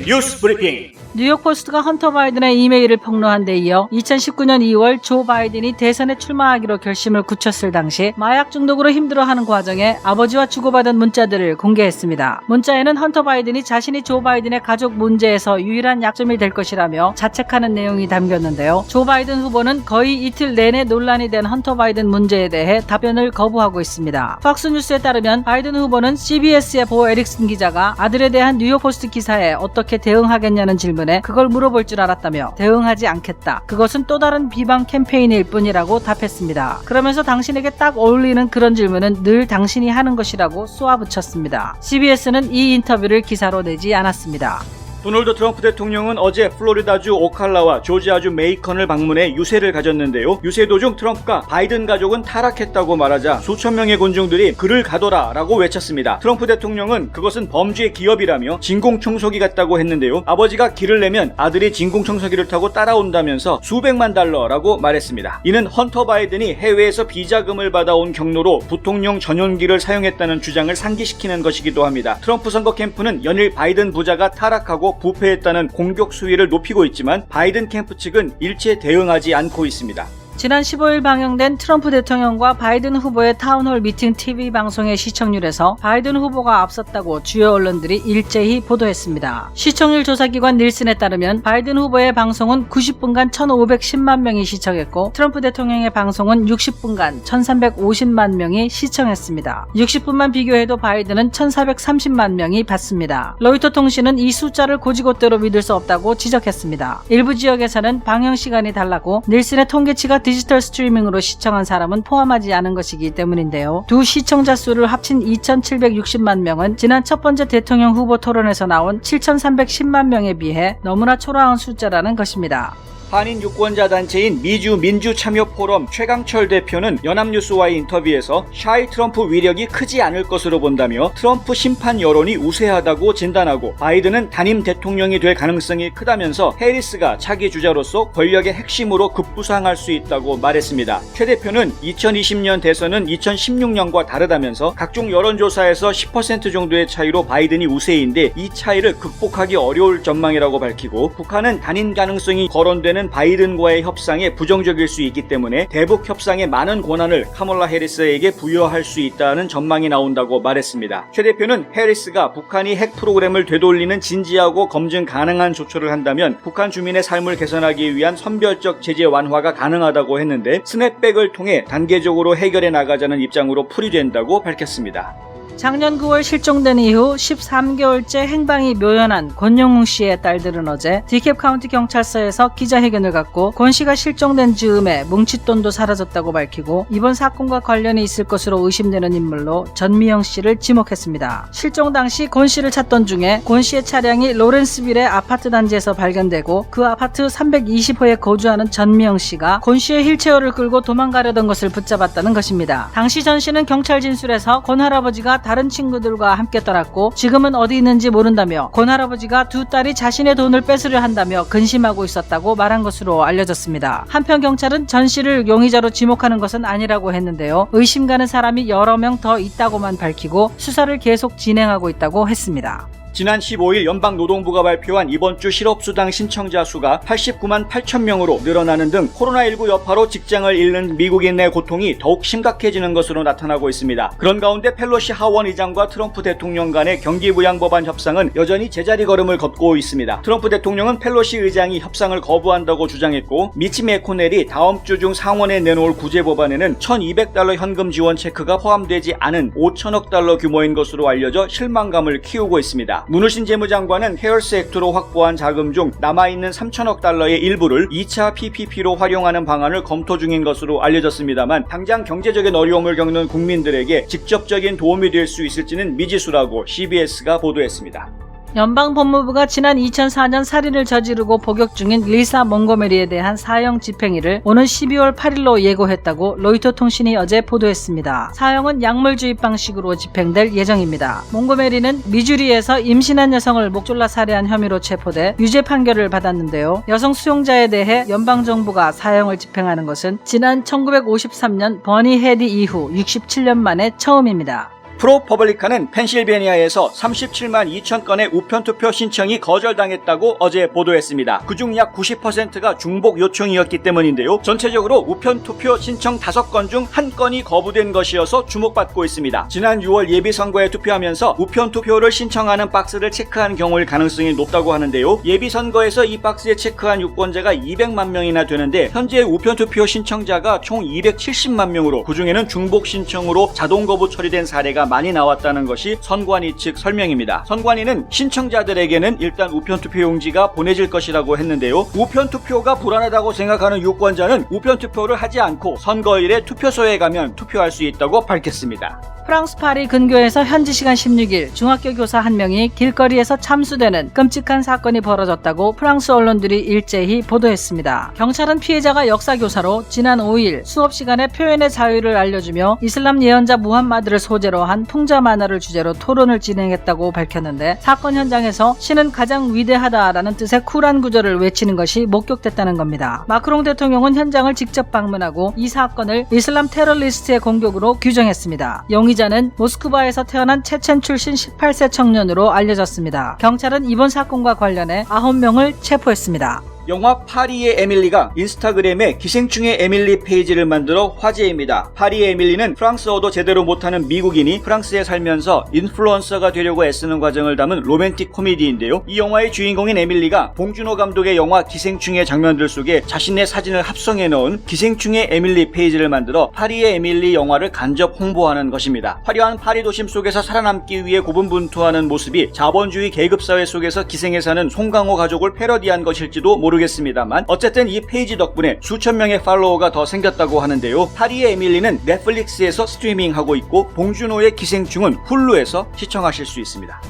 뉴스 브리핑. 뉴욕 포스트가 헌터 바이든의 이메일을 폭로한 데 이어 2019년 2월 조 바이든이 대선에 출마하기로 결심을 굳혔을 당시 마약 중독으로 힘들어하는 과정에 아버지와 주고받은 문자들을 공개했습니다. 문자에는 헌터 바이든이 자신이 조 바이든의 가족 문제에서 유일한 약점이 될 것이라며 자책하는 내용이 담겼는데요. 조 바이든 후보는 거의 이틀 내내 논란이 된 헌터 바이든 문제에 대해 답변을 거부하고 있습니다. 팍스뉴스에 따르면 바이든 후보는 CBS의 보 에릭슨 기자가 아들에 대한 뉴욕 포스트 기사에 어떻게 대응하겠냐는 질문에 그걸 물어볼 줄 알았다며 대응하지 않겠다. 그것은 또 다른 비방 캠페인일 뿐이라고 답했습니다. 그러면서 당신에게 딱 어울리는 그런 질문은 늘 당신이 하는 것이라고 쏘아붙였습니다. CBS는 이 인터뷰를 기사로 내지 않았습니다. 도널드 트럼프 대통령은 어제 플로리다주 오칼라와 조지아주 메이컨을 방문해 유세를 가졌는데요. 유세 도중 트럼프가 바이든 가족은 타락했다고 말하자 수천 명의 군중들이 그를 가둬라 라고 외쳤습니다. 트럼프 대통령은 그것은 범죄 기업이라며 진공청소기 같다고 했는데요. 아버지가 길을 내면 아들이 진공청소기를 타고 따라온다면서 수백만 달러라고 말했습니다. 이는 헌터 바이든이 해외에서 비자금을 받아온 경로로 부통령 전용기를 사용했다는 주장을 상기시키는 것이기도 합니다. 트럼프 선거 캠프는 연일 바이든 부자가 타락하고 부패했다는 공격 수위를 높이고 있지만 바이든 캠프 측은 일체 대응하지 않고 있습니다. 지난 15일 방영된 트럼프 대통령과 바이든 후보의 타운홀 미팅 TV 방송의 시청률에서 바이든 후보가 앞섰다고 주요 언론들이 일제히 보도했습니다. 시청률 조사기관 닐슨에 따르면 바이든 후보의 방송은 90분간 1,510만 명이 시청했고 트럼프 대통령의 방송은 60분간 1,350만 명이 시청했습니다. 60분만 비교해도 바이든은 1,430만 명이 봤습니다. 로이터 통신은 이 숫자를 고지고대로 믿을 수 없다고 지적했습니다. 일부 지역에서는 방영 시간이 달랐고 닐슨의 통계치가 디지털 스트리밍으로 시청한 사람은 포함하지 않은 것이기 때문인데요. 두 시청자 수를 합친 2,760만 명은 지난 첫 번째 대통령 후보 토론에서 나온 7,310만 명에 비해 너무나 초라한 숫자라는 것입니다. 한인 유권자 단체인 미주 민주참여포럼 최강철 대표는 연합뉴스와의 인터뷰에서 샤이 트럼프 위력이 크지 않을 것으로 본다며 트럼프 심판 여론이 우세하다고 진단하고 바이든은 단임 대통령이 될 가능성이 크다면서 해리스가 차기 주자로서 권력의 핵심으로 급부상할 수 있다고 말했습니다. 최 대표는 2020년 대선은 2016년과 다르다면서 각종 여론조사에서 10% 정도의 차이로 바이든이 우세인데 이 차이를 극복하기 어려울 전망이라고 밝히고 북한은 단임 가능성이 거론되는 바이든과의 협상에 부정적일 수 있기 때문에 대북 협상에 많은 권한을 카멀라 해리스에게 부여할 수 있다는 전망이 나온다고 말했습니다. 최 대표는 해리스가 북한이 핵 프로그램을 되돌리는 진지하고 검증 가능한 조처를 한다면 북한 주민의 삶을 개선하기 위한 선별적 제재 완화가 가능하다고 했는데 스냅백을 통해 단계적으로 해결해 나가자는 입장으로 풀이된다고 밝혔습니다. 작년 9월 실종된 이후 13개월째 행방이 묘연한 권영웅 씨의 딸들은 어제 디캡 카운티 경찰서에서 기자회견을 갖고 권 씨가 실종된 즈음에 뭉칫돈도 사라졌다고 밝히고 이번 사건과 관련이 있을 것으로 의심되는 인물로 전미영 씨를 지목했습니다. 실종 당시 권 씨를 찾던 중에 권 씨의 차량이 로렌스빌의 아파트 단지에서 발견되고 그 아파트 320호에 거주하는 전미영 씨가 권 씨의 휠체어를 끌고 도망가려던 것을 붙잡았다는 것입니다. 당시 전 씨는 경찰 진술에서 권 할아버지가 다른 친구들과 함께 떠났고 지금은 어디 있는지 모른다며 권 할아버지가 두 딸이 자신의 돈을 뺏으려 한다며 근심하고 있었다고 말한 것으로 알려졌습니다. 한편 경찰은 전 씨를 용의자로 지목하는 것은 아니라고 했는데요. 의심 가는 사람이 여러 명 더 있다고만 밝히고 수사를 계속 진행하고 있다고 했습니다. 지난 15일 연방노동부가 발표한 이번 주 실업수당 신청자 수가 89만 8천 명으로 늘어나는 등 코로나19 여파로 직장을 잃는 미국인 내 고통이 더욱 심각해지는 것으로 나타나고 있습니다. 그런 가운데 펠로시 하원 의장과 트럼프 대통령 간의 경기부양법안 협상은 여전히 제자리 걸음을 걷고 있습니다. 트럼프 대통령은 펠로시 의장이 협상을 거부한다고 주장했고 미치 매코넬이 다음 주 중 상원에 내놓을 구제법안에는 $1,200 현금 지원 체크가 포함되지 않은 5천억 달러 규모인 것으로 알려져 실망감을 키우고 있습니다. 문우신 재무장관은 헤얼스 액트로 확보한 자금 중 남아있는 3천억 달러의 일부를 2차 PPP로 활용하는 방안을 검토 중인 것으로 알려졌습니다만 당장 경제적인 어려움을 겪는 국민들에게 직접적인 도움이 될 수 있을지는 미지수라고 CBS가 보도했습니다. 연방법무부가 지난 2004년 살인을 저지르고 복역 중인 리사 몽고메리에 대한 사형 집행일을 오는 12월 8일로 예고했다고 로이터 통신이 어제 보도했습니다. 사형은 약물 주입 방식으로 집행될 예정입니다. 몽고메리는 미주리에서 임신한 여성을 목졸라 살해한 혐의로 체포돼 유죄 판결을 받았는데요. 여성 수용자에 대해 연방정부가 사형을 집행하는 것은 지난 1953년 버니 헤디 이후 67년 만에 처음입니다. 프로퍼블리카는 펜실베니아에서 37만 2천 건의 우편투표 신청이 거절당했다고 어제 보도했습니다. 그중 약 90%가 중복 요청이었기 때문인데요. 전체적으로 우편투표 신청 5건 중 1건이 거부된 것이어서 주목받고 있습니다. 지난 6월 예비선거에 투표하면서 우편투표를 신청하는 박스를 체크한 경우일 가능성이 높다고 하는데요. 예비선거에서 이 박스에 체크한 유권자가 200만 명이나 되는데 현재 우편투표 신청자가 총 270만 명으로 그중에는 중복 신청으로 자동 거부 처리된 사례가 많이 나왔다는 것이 선관위 측 설명입니다. 선관위는 신청자들에게는 일단 우편투표 용지가 보내질 것이라고 했는데요. 우편투표가 불안하다고 생각하는 유권자는 우편투표를 하지 않고 선거일에 투표소에 가면 투표할 수 있다고 밝혔습니다. 프랑스 파리 근교에서 현지 시간 16일 중학교 교사 한 명이 길거리에서 참수되는 끔찍한 사건이 벌어졌다고 프랑스 언론들이 일제히 보도했습니다. 경찰은 피해자가 역사교사로 지난 5일 수업 시간에 표현의 자유를 알려주며 이슬람 예언자 무함마드를 소재로 한 풍자 만화를 주제로 토론을 진행했다고 밝혔는데 사건 현장에서 신은 가장 위대하다라는 뜻의 쿨한 구절을 외치는 것이 목격됐다는 겁니다. 마크롱 대통령은 현장을 직접 방문하고 이 사건을 이슬람 테러리스트의 공격으로 규정했습니다. 용의자는 모스크바에서 태어난 체첸 출신 18세 청년으로 알려졌습니다. 경찰은 이번 사건과 관련해 9명을 체포했습니다. 영화 파리의 에밀리가 인스타그램에 기생충의 에밀리 페이지를 만들어 화제입니다. 파리의 에밀리는 프랑스어도 제대로 못하는 미국인이 프랑스에 살면서 인플루언서가 되려고 애쓰는 과정을 담은 로맨틱 코미디인데요. 이 영화의 주인공인 에밀리가 봉준호 감독의 영화 기생충의 장면들 속에 자신의 사진을 합성해 넣은 기생충의 에밀리 페이지를 만들어 파리의 에밀리 영화를 간접 홍보하는 것입니다. 화려한 파리 도심 속에서 살아남기 위해 고군분투하는 모습이 자본주의 계급사회 속에서 기생해 사는 송강호 가족을 패러디한 것일지도 모르겠습니다만 어쨌든 이 페이지 덕분에 수천 명의 팔로워가 더 생겼다고 하는데요. 파리의 에밀리는 넷플릭스에서 스트리밍하고 있고 봉준호의 기생충은 훌루에서 시청하실 수 있습니다.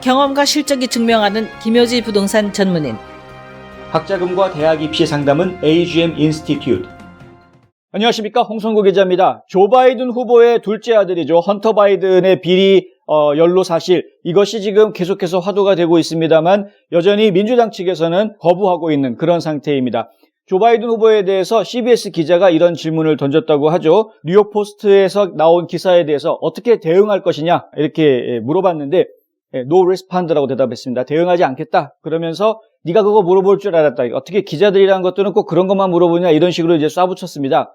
경험과 실적이 증명하는 김효지 부동산 전문인. 학자금과 대학 입시 상담은 AGM 인스티튜트. 안녕하십니까, 홍성구 기자입니다. 조 바이든 후보의 둘째 아들이죠. 헌터 바이든의 비리 연루 사실, 이것이 지금 계속해서 화두가 되고 있습니다만 여전히 민주당 측에서는 거부하고 있는 그런 상태입니다. 조 바이든 후보에 대해서 CBS 기자가 이런 질문을 던졌다고 하죠. 뉴욕 포스트에서 나온 기사에 대해서 어떻게 대응할 것이냐 이렇게 물어봤는데 No respond라고 대답했습니다. 대응하지 않겠다. 그러면서 네가 그거 물어볼 줄 알았다. 어떻게 기자들이라는 것들은 꼭 그런 것만 물어보냐, 이런 식으로 이제 쏴붙였습니다.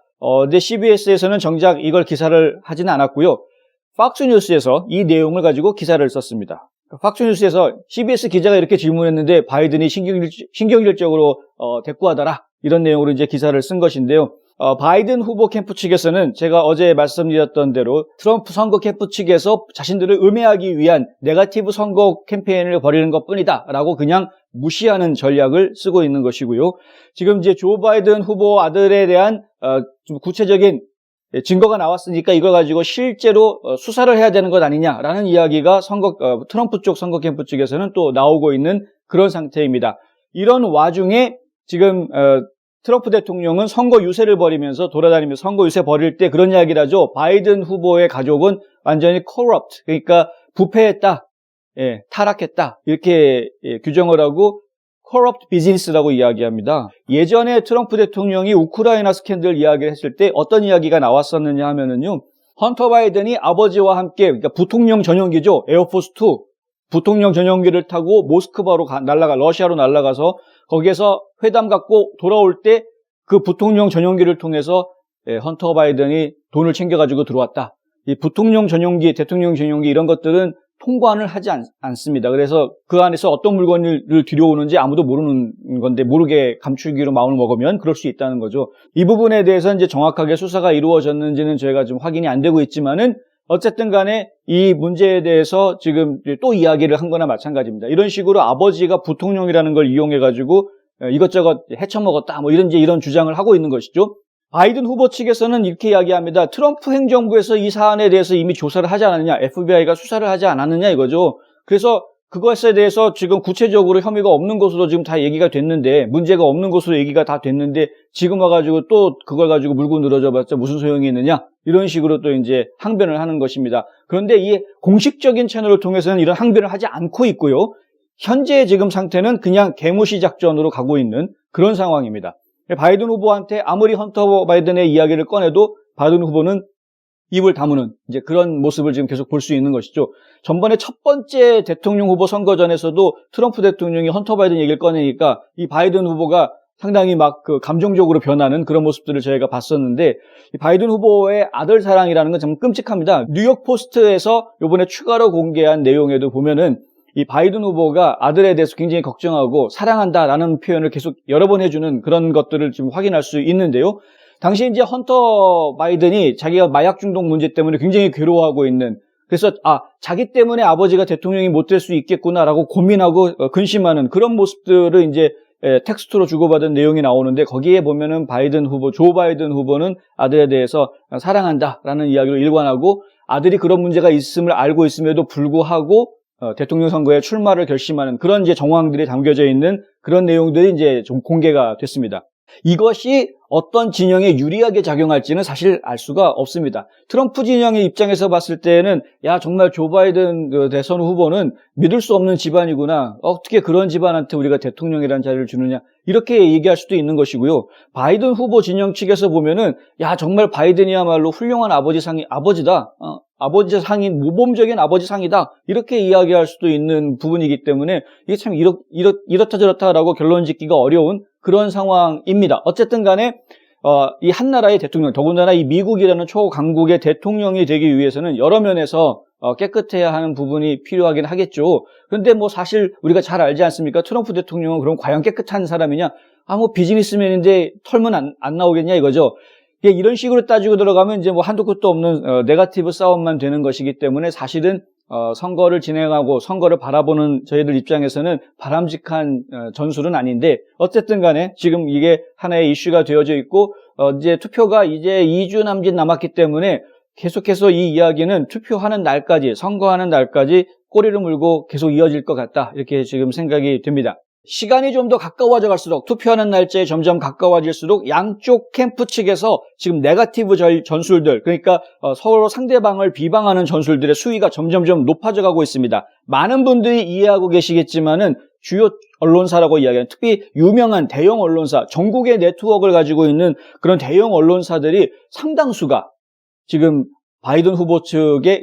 근데 CBS에서는 정작 이걸 기사를 하지는 않았고요. 팍스뉴스에서 이 내용을 가지고 기사를 썼습니다. 팍스뉴스에서 CBS 기자가 이렇게 질문했는데 바이든이 신경질적으로 대꾸하더라, 이런 내용으로 이제 기사를 쓴 것인데요. 바이든 후보 캠프 측에서는 제가 어제 말씀드렸던 대로 트럼프 선거 캠프 측에서 자신들을 음해하기 위한 네거티브 선거 캠페인을 벌이는 것뿐이다 라고 그냥 무시하는 전략을 쓰고 있는 것이고요. 지금 이제 조 바이든 후보 아들에 대한 좀 구체적인 증거가 나왔으니까 이걸 가지고 실제로 수사를 해야 되는 것 아니냐라는 이야기가 트럼프 쪽 선거 캠프 측에서는 또 나오고 있는 그런 상태입니다. 이런 와중에 지금 트럼프 대통령은 선거 유세를 벌이면서 돌아다니면서 선거 유세 벌일 때 그런 이야기를 하죠. 바이든 후보의 가족은 완전히 corrupt, 그러니까 부패했다, 타락했다, 이렇게 규정을 하고 corrupt business라고 이야기합니다. 예전에 트럼프 대통령이 우크라이나 스캔들 이야기를 했을 때 어떤 이야기가 나왔었느냐 하면은요, 헌터 바이든이 아버지와 함께, 그러니까 부통령 전용기죠, 에어포스2, 부통령 전용기를 타고 모스크바로 러시아로 날아가서 거기에서 회담 갖고 돌아올 때 그 부통령 전용기를 통해서 헌터 바이든이 돈을 챙겨가지고 들어왔다. 이 부통령 전용기, 대통령 전용기 이런 것들은 통관을 하지 않습니다. 그래서 그 안에서 어떤 물건을 들여오는지 아무도 모르는 건데 모르게 감추기로 마음을 먹으면 그럴 수 있다는 거죠. 이 부분에 대해서 이제 정확하게 수사가 이루어졌는지는 저희가 좀 확인이 안 되고 있지만은 어쨌든 간에 이 문제에 대해서 지금 또 이야기를 한 거나 마찬가지입니다. 이런 식으로 아버지가 부통령이라는 걸 이용해가지고 이것저것 헤쳐먹었다, 뭐 이런 주장을 하고 있는 것이죠. 바이든 후보 측에서는 이렇게 이야기합니다. 트럼프 행정부에서 이 사안에 대해서 이미 조사를 하지 않았느냐, FBI가 수사를 하지 않았느냐 이거죠. 그래서 그것에 대해서 지금 구체적으로 혐의가 없는 것으로 지금 다 얘기가 됐는데, 문제가 없는 것으로 얘기가 다 됐는데 지금 와가지고 또 그걸 가지고 물고 늘어져봤자 무슨 소용이 있느냐, 이런 식으로 또 이제 항변을 하는 것입니다. 그런데 이 공식적인 채널을 통해서는 이런 항변을 하지 않고 있고요. 현재 지금 상태는 그냥 개무시 작전으로 가고 있는 그런 상황입니다. 바이든 후보한테 아무리 헌터 바이든의 이야기를 꺼내도 바이든 후보는 입을 다무는 이제 그런 모습을 지금 계속 볼 수 있는 것이죠. 전번에 첫 번째 대통령 후보 선거전에서도 트럼프 대통령이 헌터 바이든 얘기를 꺼내니까 이 바이든 후보가 상당히 막 그 감정적으로 변하는 그런 모습들을 저희가 봤었는데, 이 바이든 후보의 아들 사랑이라는 건 참 끔찍합니다. 뉴욕 포스트에서 이번에 추가로 공개한 내용에도 보면은 이 바이든 후보가 아들에 대해서 굉장히 걱정하고 사랑한다라는 표현을 계속 여러 번 해주는 그런 것들을 지금 확인할 수 있는데요. 당시 이제 헌터 바이든이 자기가 마약 중독 문제 때문에 굉장히 괴로워하고 있는, 그래서 자기 때문에 아버지가 대통령이 못 될 수 있겠구나라고 고민하고 근심하는 그런 모습들을 이제 텍스트로 주고받은 내용이 나오는데, 거기에 보면은 바이든 후보, 조 바이든 후보는 아들에 대해서 사랑한다라는 이야기로 일관하고, 아들이 그런 문제가 있음을 알고 있음에도 불구하고 대통령 선거에 출마를 결심하는 그런 이제 정황들이 담겨져 있는 그런 내용들이 이제 좀 공개가 됐습니다. 이것이 어떤 진영에 유리하게 작용할지는 사실 알 수가 없습니다. 트럼프 진영의 입장에서 봤을 때는 야, 정말 조 바이든 그 대선 후보는 믿을 수 없는 집안이구나. 어떻게 그런 집안한테 우리가 대통령이라는 자리를 주느냐. 이렇게 얘기할 수도 있는 것이고요. 바이든 후보 진영 측에서 보면은 야, 정말 바이든이야말로 훌륭한 아버지다. 아버지 상이 모범적인 아버지 상이다. 이렇게 이야기할 수도 있는 부분이기 때문에 이게 참 이렇다 저렇다라고 결론 짓기가 어려운 그런 상황입니다. 어쨌든 간에 이 한 나라의 대통령, 더군다나 이 미국이라는 초강국의 대통령이 되기 위해서는 여러 면에서 깨끗해야 하는 부분이 필요하긴 하겠죠. 그런데 뭐 사실 우리가 잘 알지 않습니까? 트럼프 대통령은 그럼 과연 깨끗한 사람이냐? 뭐 비즈니스맨인데 털면 안 나오겠냐 이거죠. 이런 식으로 따지고 들어가면 이제 뭐 한도 끝도 없는 네거티브 싸움만 되는 것이기 때문에 사실은 선거를 진행하고 선거를 바라보는 저희들 입장에서는 바람직한 전술은 아닌데, 어쨌든 간에 지금 이게 하나의 이슈가 되어져 있고 이제 투표가 이제 2주 남짓 남았기 때문에 계속해서 이 이야기는 투표하는 날까지, 선거하는 날까지 꼬리를 물고 계속 이어질 것 같다, 이렇게 지금 생각이 됩니다. 시간이 좀 더 가까워져 갈수록, 투표하는 날짜에 점점 가까워질수록 양쪽 캠프 측에서 지금 네거티브 전술들, 그러니까 서로 상대방을 비방하는 전술들의 수위가 점점점 높아져 가고 있습니다. 많은 분들이 이해하고 계시겠지만은 주요 언론사라고 이야기하는, 특히 유명한 대형 언론사, 전국의 네트워크를 가지고 있는 그런 대형 언론사들이 상당수가 지금 바이든 후보 측의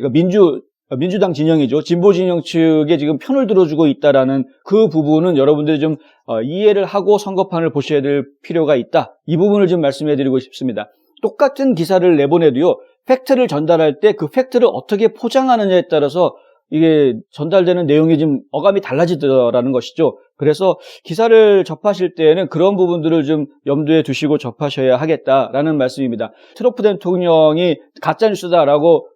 민주당 진영이죠. 진보 진영 측에 지금 편을 들어주고 있다라는 그 부분은 여러분들이 좀 이해를 하고 선거판을 보셔야 될 필요가 있다. 이 부분을 좀 말씀해 드리고 싶습니다. 똑같은 기사를 내보내도요, 팩트를 전달할 때 그 팩트를 어떻게 포장하느냐에 따라서 이게 전달되는 내용이 좀 어감이 달라지더라는 것이죠. 그래서 기사를 접하실 때에는 그런 부분들을 좀 염두에 두시고 접하셔야 하겠다라는 말씀입니다. 트럼프 대통령이 가짜뉴스다라고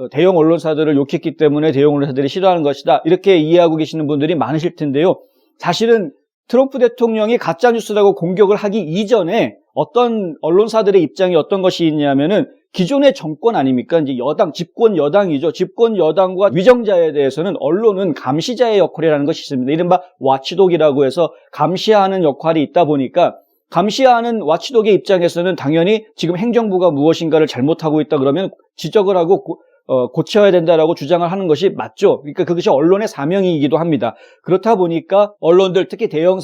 대형 언론사들을 욕했기 때문에 대형 언론사들이 싫어하는 것이다, 이렇게 이해하고 계시는 분들이 많으실 텐데요. 사실은 트럼프 대통령이 가짜뉴스라고 공격을 하기 이전에 어떤 언론사들의 입장이 어떤 것이 있냐면은, 기존의 정권 아닙니까? 이제 여당, 집권 여당이죠. 집권 여당과 위정자에 대해서는 언론은 감시자의 역할이라는 것이 있습니다. 이른바 와치독이라고 해서 감시하는 역할이 있다 보니까, 감시하는 와치독의 입장에서는 당연히 지금 행정부가 무엇인가를 잘못하고 있다 그러면 지적을 하고 고쳐야 된다라고 주장을 하는 것이 맞죠. 그러니까 그것이 언론의 사명이기도 합니다. 그렇다 보니까 언론들, 특히 대형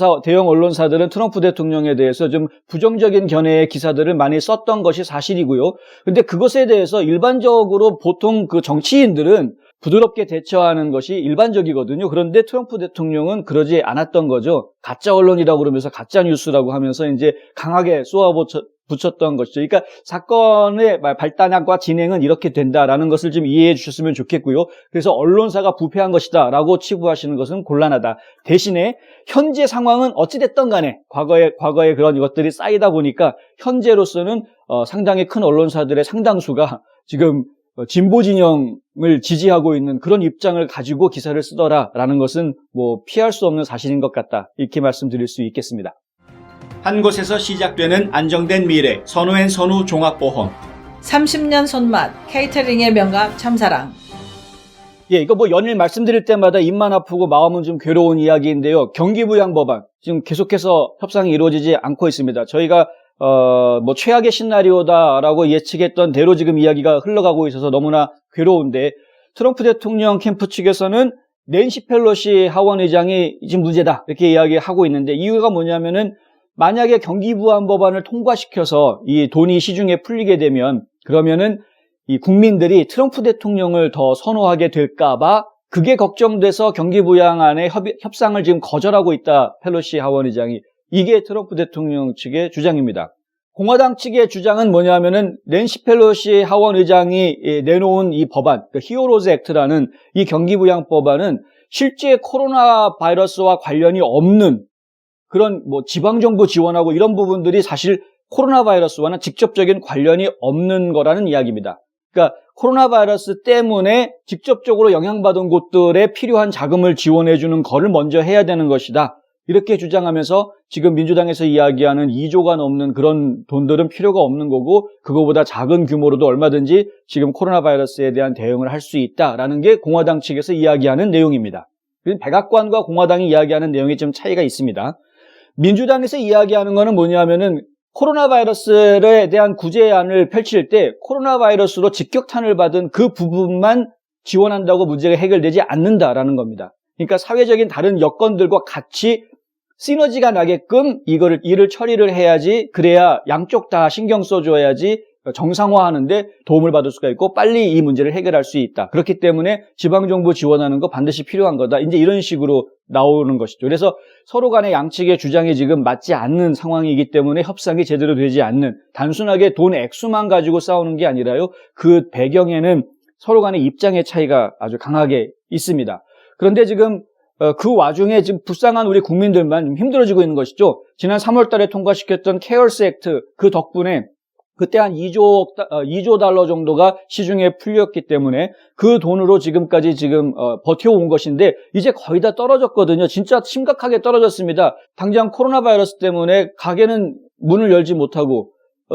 언론사들은 트럼프 대통령에 대해서 좀 부정적인 견해의 기사들을 많이 썼던 것이 사실이고요. 근데 그것에 대해서 일반적으로 보통 그 정치인들은 부드럽게 대처하는 것이 일반적이거든요. 그런데 트럼프 대통령은 그러지 않았던 거죠. 가짜 언론이라고 그러면서 가짜 뉴스라고 하면서 이제 강하게 쏘아붙였던 것이죠. 그러니까 사건의 발단과 진행은 이렇게 된다라는 것을 좀 이해해 주셨으면 좋겠고요. 그래서 언론사가 부패한 것이다라고 치부하시는 것은 곤란하다. 대신에 현재 상황은 어찌됐든 간에 과거에 그런 것들이 쌓이다 보니까 현재로서는 상당히 큰 언론사들의 상당수가 지금 진보 진영을 지지하고 있는 그런 입장을 가지고 기사를 쓰더라라는 것은 뭐 피할 수 없는 사실인 것 같다, 이렇게 말씀드릴 수 있겠습니다. 한 곳에서 시작되는 안정된 미래, 선우앤선우 종합보험. 30년 손맛, 케이터링의 명가 참사랑. 이거 뭐 연일 말씀드릴 때마다 입만 아프고 마음은 좀 괴로운 이야기인데요. 경기부양법안 지금 계속해서 협상이 이루어지지 않고 있습니다. 저희가 뭐 최악의 시나리오다라고 예측했던 대로 지금 이야기가 흘러가고 있어서 너무나 괴로운데, 트럼프 대통령 캠프 측에서는 낸시 펠로시 하원 의장이 지금 문제다, 이렇게 이야기하고 있는데, 이유가 뭐냐면은 만약에 경기부양법안을 통과시켜서 이 돈이 시중에 풀리게 되면, 그러면은 이 국민들이 트럼프 대통령을 더 선호하게 될까봐 그게 걱정돼서 경기부양안의 협상을 지금 거절하고 있다. 펠로시 하원 의장이. 이게 트럼프 대통령 측의 주장입니다. 공화당 측의 주장은 뭐냐면은 낸시 펠로시 하원 의장이 내놓은 이 법안, 그 히어로즈 액트라는 이 경기부양 법안은 실제 코로나 바이러스와 관련이 없는 그런 뭐 지방정부 지원하고 이런 부분들이 사실 코로나 바이러스와는 직접적인 관련이 없는 거라는 이야기입니다. 그러니까 코로나 바이러스 때문에 직접적으로 영향받은 곳들에 필요한 자금을 지원해주는 거를 먼저 해야 되는 것이다. 이렇게 주장하면서 지금 민주당에서 이야기하는 2조가 넘는 그런 돈들은 필요가 없는 거고 그거보다 작은 규모로도 얼마든지 지금 코로나 바이러스에 대한 대응을 할 수 있다라는 게 공화당 측에서 이야기하는 내용입니다. 백악관과 공화당이 이야기하는 내용이 좀 차이가 있습니다. 민주당에서 이야기하는 거는 뭐냐면은 코로나 바이러스에 대한 구제안을 펼칠 때 코로나 바이러스로 직격탄을 받은 그 부분만 지원한다고 문제가 해결되지 않는다라는 겁니다. 그러니까 사회적인 다른 여건들과 같이 시너지가 나게끔 일을 처리를 해야지, 그래야 양쪽 다 신경 써줘야지 정상화하는데 도움을 받을 수가 있고 빨리 이 문제를 해결할 수 있다. 그렇기 때문에 지방정부 지원하는 거 반드시 필요한 거다. 이제 이런 식으로 나오는 것이죠. 그래서 서로 간의 양측의 주장이 지금 맞지 않는 상황이기 때문에 협상이 제대로 되지 않는, 단순하게 돈 액수만 가지고 싸우는 게 아니라요, 그 배경에는 서로 간의 입장의 차이가 아주 강하게 있습니다. 그런데 지금 그 와중에 지금 불쌍한 우리 국민들만 좀 힘들어지고 있는 것이죠. 지난 3월 달에 통과시켰던 케어스 액트, 그 덕분에 그때 한 2조 달러 정도가 시중에 풀렸기 때문에 그 돈으로 지금까지 버텨온 것인데 이제 거의 다 떨어졌거든요. 진짜 심각하게 떨어졌습니다. 당장 코로나 바이러스 때문에 가게는 문을 열지 못하고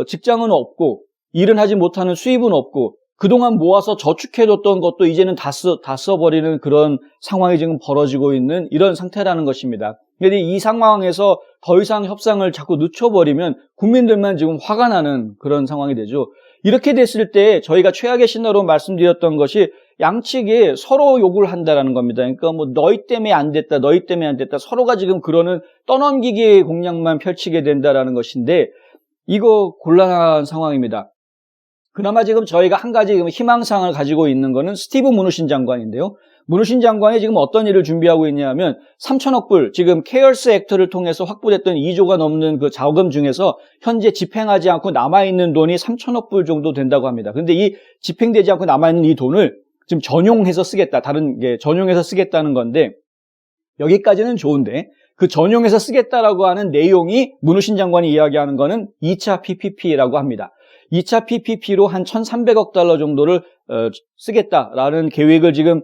직장은 없고 일은 하지 못하는 수입은 없고 그동안 모아서 저축해뒀던 것도 이제는 다 써버리는 그런 상황이 지금 벌어지고 있는 이런 상태라는 것입니다. 그런데 이 상황에서 더 이상 협상을 자꾸 늦춰버리면 국민들만 지금 화가 나는 그런 상황이 되죠. 이렇게 됐을 때 저희가 최악의 시나리오로 말씀드렸던 것이 양측이 서로 욕을 한다라는 겁니다. 그러니까 뭐 너희 때문에 안 됐다, 너희 때문에 안 됐다, 서로가 지금 그러는 떠넘기기의 공략만 펼치게 된다라는 것인데 이거 곤란한 상황입니다. 그나마 지금 저희가 한 가지 희망사항을 가지고 있는 거는 스티브 무누신 장관인데요. 무누신 장관이 지금 어떤 일을 준비하고 있냐면 3천억 불, 지금 케어스 액트를 통해서 확보됐던 2조가 넘는 그 자금 중에서 현재 집행하지 않고 남아있는 돈이 3천억 불 정도 된다고 합니다. 그런데 이 집행되지 않고 남아있는 이 돈을 지금 전용해서 쓰겠다, 다른 게 전용해서 쓰겠다는 건데 여기까지는 좋은데 그 전용해서 쓰겠다라고 하는 내용이 무누신 장관이 이야기하는 거는 2차 PPP라고 합니다. 2차 PPP로 한 1,300억 달러 정도를 쓰겠다라는 계획을 지금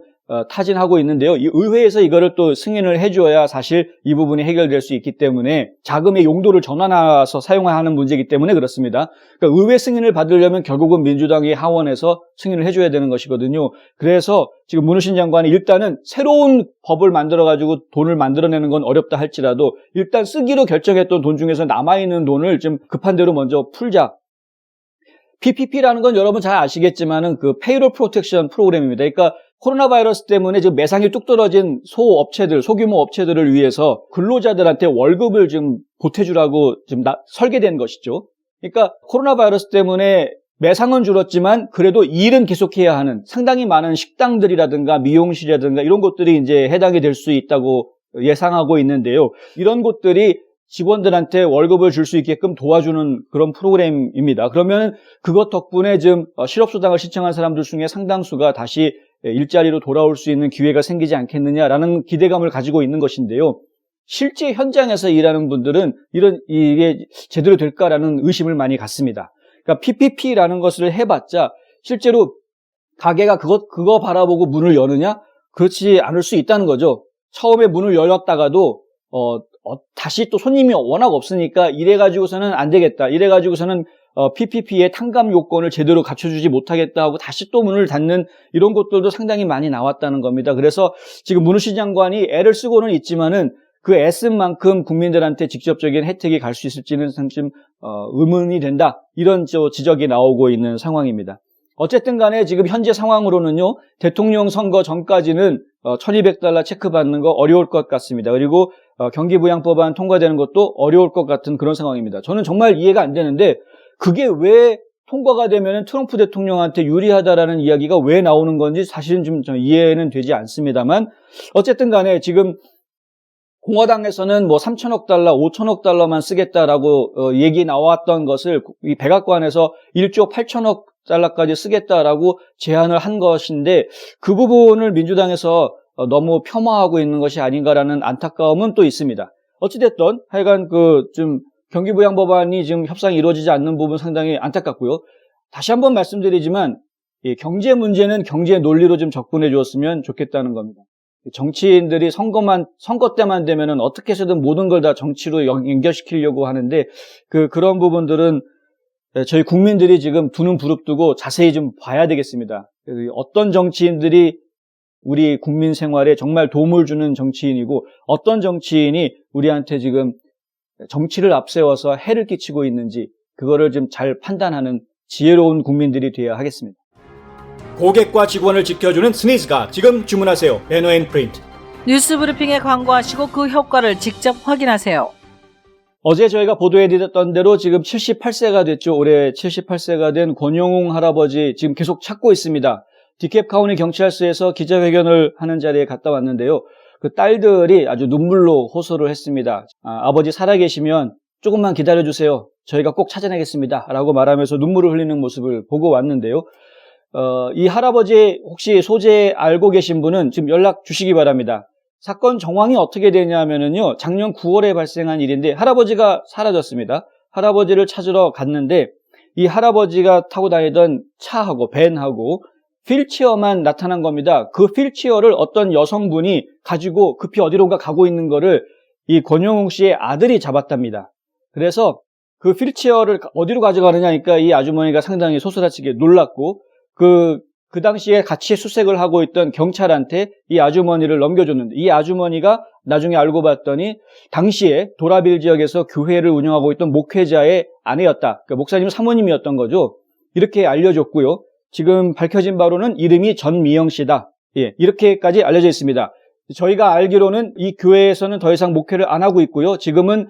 타진하고 있는데요. 이 의회에서 이거를 또 승인을 해줘야 사실 이 부분이 해결될 수 있기 때문에 자금의 용도를 전환해서 사용하는 문제이기 때문에 그렇습니다. 그러니까 의회 승인을 받으려면 결국은 민주당이 하원에서 승인을 해줘야 되는 것이거든요. 그래서 지금 무누신 장관이 일단은 새로운 법을 만들어가지고 돈을 만들어내는 건 어렵다 할지라도 일단 쓰기로 결정했던 돈 중에서 남아있는 돈을 좀 급한 대로 먼저 풀자. PPP라는 건 여러분 잘 아시겠지만은 그 페이롤 프로텍션 프로그램입니다. 그러니까 코로나 바이러스 때문에 지금 매상이 뚝 떨어진 소업체들, 소규모 업체들을 위해서 근로자들한테 월급을 좀 보태주라고 지금 설계된 것이죠. 그러니까 코로나 바이러스 때문에 매상은 줄었지만 그래도 일은 계속해야 하는 상당히 많은 식당들이라든가 미용실이라든가 이런 곳들이 이제 해당이 될 수 있다고 예상하고 있는데요. 이런 곳들이 직원들한테 월급을 줄 수 있게끔 도와주는 그런 프로그램입니다. 그러면 그것 덕분에 지금 실업수당을 신청한 사람들 중에 상당수가 다시 일자리로 돌아올 수 있는 기회가 생기지 않겠느냐라는 기대감을 가지고 있는 것인데요. 실제 현장에서 일하는 분들은 이게 제대로 될까라는 의심을 많이 갖습니다. 그러니까 PPP라는 것을 해봤자 실제로 가게가 그거 바라보고 문을 여느냐? 그렇지 않을 수 있다는 거죠. 처음에 문을 열었다가도 다시 또 손님이 워낙 없으니까 이래가지고서는 안 되겠다. 이래가지고서는 PPP의 탕감 요건을 제대로 갖춰주지 못하겠다 하고 다시 또 문을 닫는 이런 것들도 상당히 많이 나왔다는 겁니다. 그래서 지금 무누신 장관이 애를 쓰고는 있지만은 그 애쓴 만큼 국민들한테 직접적인 혜택이 갈 수 있을지는 좀 의문이 된다. 이런 지적이 나오고 있는 상황입니다. 어쨌든 간에 지금 현재 상황으로는요, 대통령 선거 전까지는 1,200달러 체크받는 거 어려울 것 같습니다. 그리고 경기부양법안 통과되는 것도 어려울 것 같은 그런 상황입니다. 저는 정말 이해가 안 되는데 그게 왜 통과가 되면 트럼프 대통령한테 유리하다라는 이야기가 왜 나오는 건지 사실은 좀 이해는 되지 않습니다만 어쨌든 간에 지금 공화당에서는 뭐 3천억 달러, 5천억 달러만 쓰겠다라고 얘기 나왔던 것을 이 백악관에서 1조 8천억 달러까지 쓰겠다라고 제안을 한 것인데 그 부분을 민주당에서 너무 폄하하고 있는 것이 아닌가라는 안타까움은 또 있습니다. 어찌됐든 하여간 좀 경기부양법안이 지금 협상이 이루어지지 않는 부분 상당히 안타깝고요. 다시 한번 말씀드리지만 이 경제 문제는 경제 논리로 좀 접근해 주었으면 좋겠다는 겁니다. 정치인들이 선거 때만 되면은 어떻게 해서든 모든 걸 다 정치로 연결시키려고 하는데 그런 부분들은 저희 국민들이 지금 두 눈 부릅뜨고 자세히 좀 봐야 되겠습니다. 어떤 정치인들이 우리 국민 생활에 정말 도움을 주는 정치인이고 어떤 정치인이 우리한테 지금 정치를 앞세워서 해를 끼치고 있는지 그거를 좀 잘 판단하는 지혜로운 국민들이 되어야 하겠습니다. 고객과 직원을 지켜주는 스니즈가 지금 주문하세요. 배너앤프린트. 뉴스 브리핑에 광고하시고 그 효과를 직접 확인하세요. 어제 저희가 보도해드렸던 대로 지금 78세가 됐죠. 올해 78세가 된 권영웅 할아버지 지금 계속 찾고 있습니다. 디캡 카운티 경찰서에서 기자회견을 하는 자리에 갔다 왔는데요. 그 딸들이 아주 눈물로 호소를 했습니다. 아버지 살아계시면 조금만 기다려주세요. 저희가 꼭 찾아내겠습니다. 라고 말하면서 눈물을 흘리는 모습을 보고 왔는데요. 이 할아버지 혹시 소재 알고 계신 분은 지금 연락 주시기 바랍니다. 사건 정황이 어떻게 되냐면요. 작년 9월에 발생한 일인데 할아버지가 사라졌습니다. 할아버지를 찾으러 갔는데 이 할아버지가 타고 다니던 차하고 밴하고 휠체어만 나타난 겁니다. 그 휠체어를 어떤 여성분이 가지고 급히 어디론가 가고 있는 거를 이 권영웅 씨의 아들이 잡았답니다. 그래서 그 휠체어를 어디로 가져가느냐니까 이 아주머니가 상당히 소스라치게 놀랐고 그 당시에 같이 수색을 하고 있던 경찰한테 이 아주머니를 넘겨줬는데 이 아주머니가 나중에 알고 봤더니 당시에 도라빌 지역에서 교회를 운영하고 있던 목회자의 아내였다. 그러니까 목사님 사모님이었던 거죠. 이렇게 알려줬고요. 지금 밝혀진 바로는 이름이 전미영 씨다. 예, 이렇게까지 알려져 있습니다. 저희가 알기로는 이 교회에서는 더 이상 목회를 안 하고 있고요. 지금은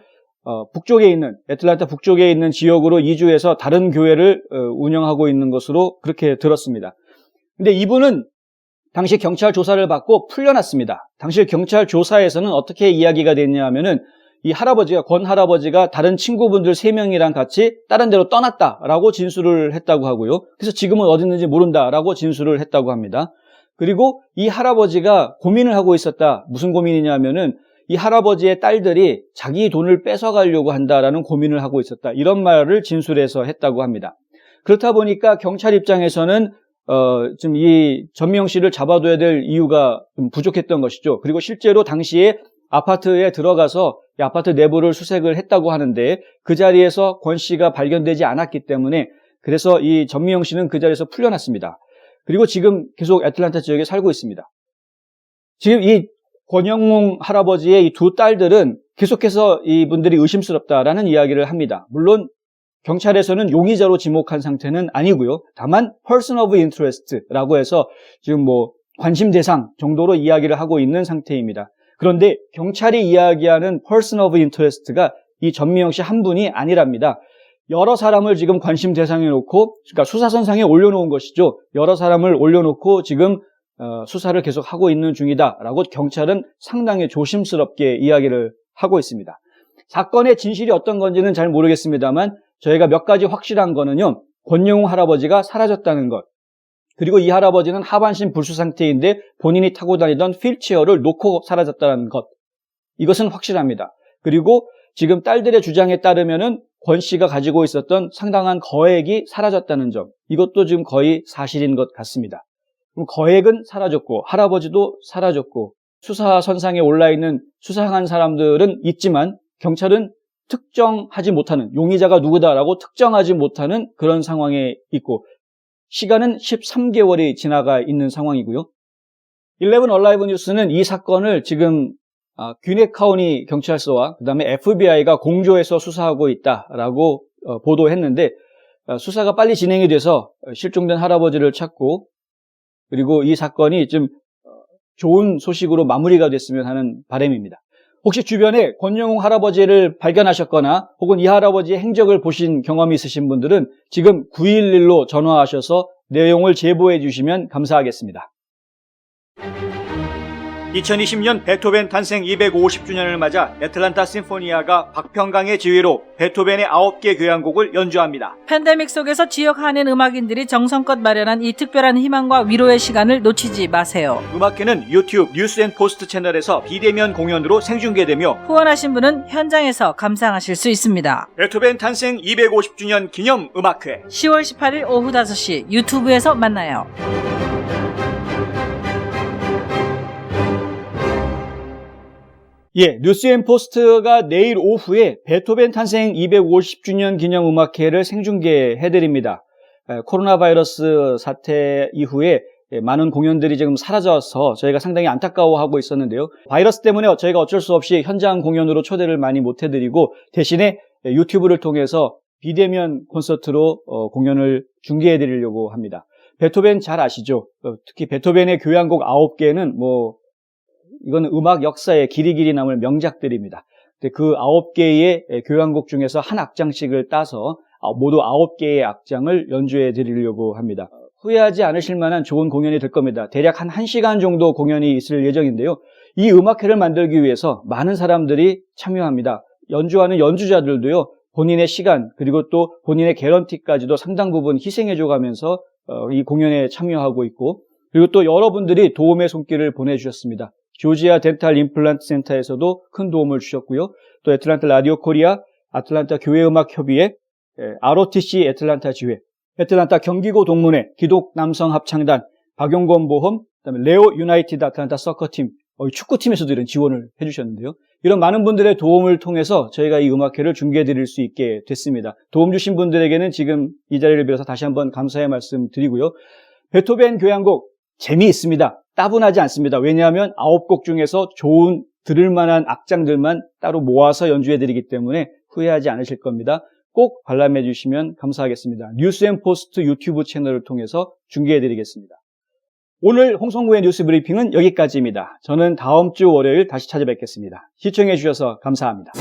북쪽에 있는 애틀랜타 북쪽에 있는 지역으로 이주해서 다른 교회를 운영하고 있는 것으로 그렇게 들었습니다. 근데 이분은 당시 경찰 조사를 받고 풀려났습니다. 당시 경찰 조사에서는 어떻게 이야기가 됐냐면은 이 할아버지가 권 할아버지가 다른 친구분들 3명이랑 같이 다른 데로 떠났다라고 진술을 했다고 하고요. 그래서 지금은 어디 있는지 모른다라고 진술을 했다고 합니다. 그리고 이 할아버지가 고민을 하고 있었다. 무슨 고민이냐면은 이 할아버지의 딸들이 자기 돈을 뺏어가려고 한다라는 고민을 하고 있었다. 이런 말을 진술해서 했다고 합니다. 그렇다 보니까 경찰 입장에서는 좀 이 전미영 씨를 잡아둬야 될 이유가 좀 부족했던 것이죠. 그리고 실제로 당시에 아파트에 들어가서 이 아파트 내부를 수색을 했다고 하는데 그 자리에서 권 씨가 발견되지 않았기 때문에 그래서 이 전미영 씨는 그 자리에서 풀려났습니다. 그리고 지금 계속 애틀랜타 지역에 살고 있습니다. 지금 이 권영웅 할아버지의 이 두 딸들은 계속해서 이분들이 의심스럽다라는 이야기를 합니다. 물론 경찰에서는 용의자로 지목한 상태는 아니고요. 다만 person of interest라고 해서 지금 뭐 관심 대상 정도로 이야기를 하고 있는 상태입니다. 그런데 경찰이 이야기하는 person of interest가 이 전미영 씨 한 분이 아니랍니다. 여러 사람을 지금 관심 대상에 놓고, 그러니까 수사선상에 올려놓은 것이죠. 여러 사람을 올려놓고 지금 수사를 계속 하고 있는 중이다라고 경찰은 상당히 조심스럽게 이야기를 하고 있습니다. 사건의 진실이 어떤 건지는 잘 모르겠습니다만 저희가 몇 가지 확실한 거는요. 권영웅 할아버지가 사라졌다는 것. 그리고 이 할아버지는 하반신 불수 상태인데 본인이 타고 다니던 휠체어를 놓고 사라졌다는 것. 이것은 확실합니다. 그리고 지금 딸들의 주장에 따르면은 권 씨가 가지고 있었던 상당한 거액이 사라졌다는 점. 이것도 지금 거의 사실인 것 같습니다. 그럼 거액은 사라졌고 할아버지도 사라졌고 수사선상에 올라있는 수상한 사람들은 있지만 경찰은 특정하지 못하는 용의자가 누구다라고 특정하지 못하는 그런 상황에 있고 시간은 13개월이 지나가 있는 상황이고요. 11 얼라이브 뉴스는 이 사건을 지금 귀넷 카운티 경찰서와 그 다음에 FBI가 공조해서 수사하고 있다라고 보도했는데 수사가 빨리 진행이 돼서 실종된 할아버지를 찾고 그리고 이 사건이 좀 좋은 소식으로 마무리가 됐으면 하는 바람입니다. 혹시 주변에 권영웅 할아버지를 발견하셨거나 혹은 이 할아버지의 행적을 보신 경험이 있으신 분들은 지금 911로 전화하셔서 내용을 제보해 주시면 감사하겠습니다. 2020년 베토벤 탄생 250주년을 맞아 애틀란타 심포니아가 박평강의 지휘로 베토벤의 9개 교향곡을 연주합니다. 팬데믹 속에서 지역 한인 음악인들이 정성껏 마련한 이 특별한 희망과 위로의 시간을 놓치지 마세요. 음악회는 유튜브 뉴스앤포스트 채널에서 비대면 공연으로 생중계되며 후원하신 분은 현장에서 감상하실 수 있습니다. 베토벤 탄생 250주년 기념 음악회 10월 18일 오후 5시 유튜브에서 만나요. 예, 뉴스앤포스트가 내일 오후에 베토벤 탄생 250주년 기념 음악회를 생중계해드립니다. 코로나 바이러스 사태 이후에 많은 공연들이 지금 사라져서 저희가 상당히 안타까워하고 있었는데요. 바이러스 때문에 저희가 어쩔 수 없이 현장 공연으로 초대를 많이 못해드리고 대신에 유튜브를 통해서 비대면 콘서트로 공연을 중계해드리려고 합니다. 베토벤 잘 아시죠? 특히 베토벤의 교향곡 9개는 이거는 음악 역사에 길이 남을 명작들입니다. 그 9개의 교향곡 중에서 한 악장씩을 따서 모두 9개의 악장을 연주해 드리려고 합니다. 후회하지 않으실 만한 좋은 공연이 될 겁니다. 대략 한 1시간 정도 공연이 있을 예정인데요. 이 음악회를 만들기 위해서 많은 사람들이 참여합니다. 연주하는 연주자들도요. 본인의 시간 그리고 또 본인의 개런티까지도 상당 부분 희생해줘 가면서 이 공연에 참여하고 있고 그리고 또 여러분들이 도움의 손길을 보내주셨습니다. 조지아 덴탈 임플란트 센터에서도 큰 도움을 주셨고요. 또 애틀란타 라디오 코리아, 아틀란타 교회음악협의회, ROTC 애틀란타 지회, 애틀란타 경기고 동문회, 기독 남성 합창단, 박용건 보험, 그다음에 레오 유나이티드 아틀란타 서커팀, 축구팀에서도 이런 지원을 해주셨는데요. 이런 많은 분들의 도움을 통해서 저희가 이 음악회를 중계해 드릴 수 있게 됐습니다. 도움 주신 분들에게는 지금 이 자리를 빌어서 다시 한번 감사의 말씀 드리고요. 베토벤 교향곡 재미있습니다. 따분하지 않습니다. 왜냐하면 9곡 중에서 좋은 들을 만한 악장들만 따로 모아서 연주해 드리기 때문에 후회하지 않으실 겁니다. 꼭 관람해 주시면 감사하겠습니다. 뉴스앤포스트 유튜브 채널을 통해서 중계해 드리겠습니다. 오늘 홍성구의 뉴스 브리핑은 여기까지입니다. 저는 다음 주 월요일 다시 찾아뵙겠습니다. 시청해 주셔서 감사합니다.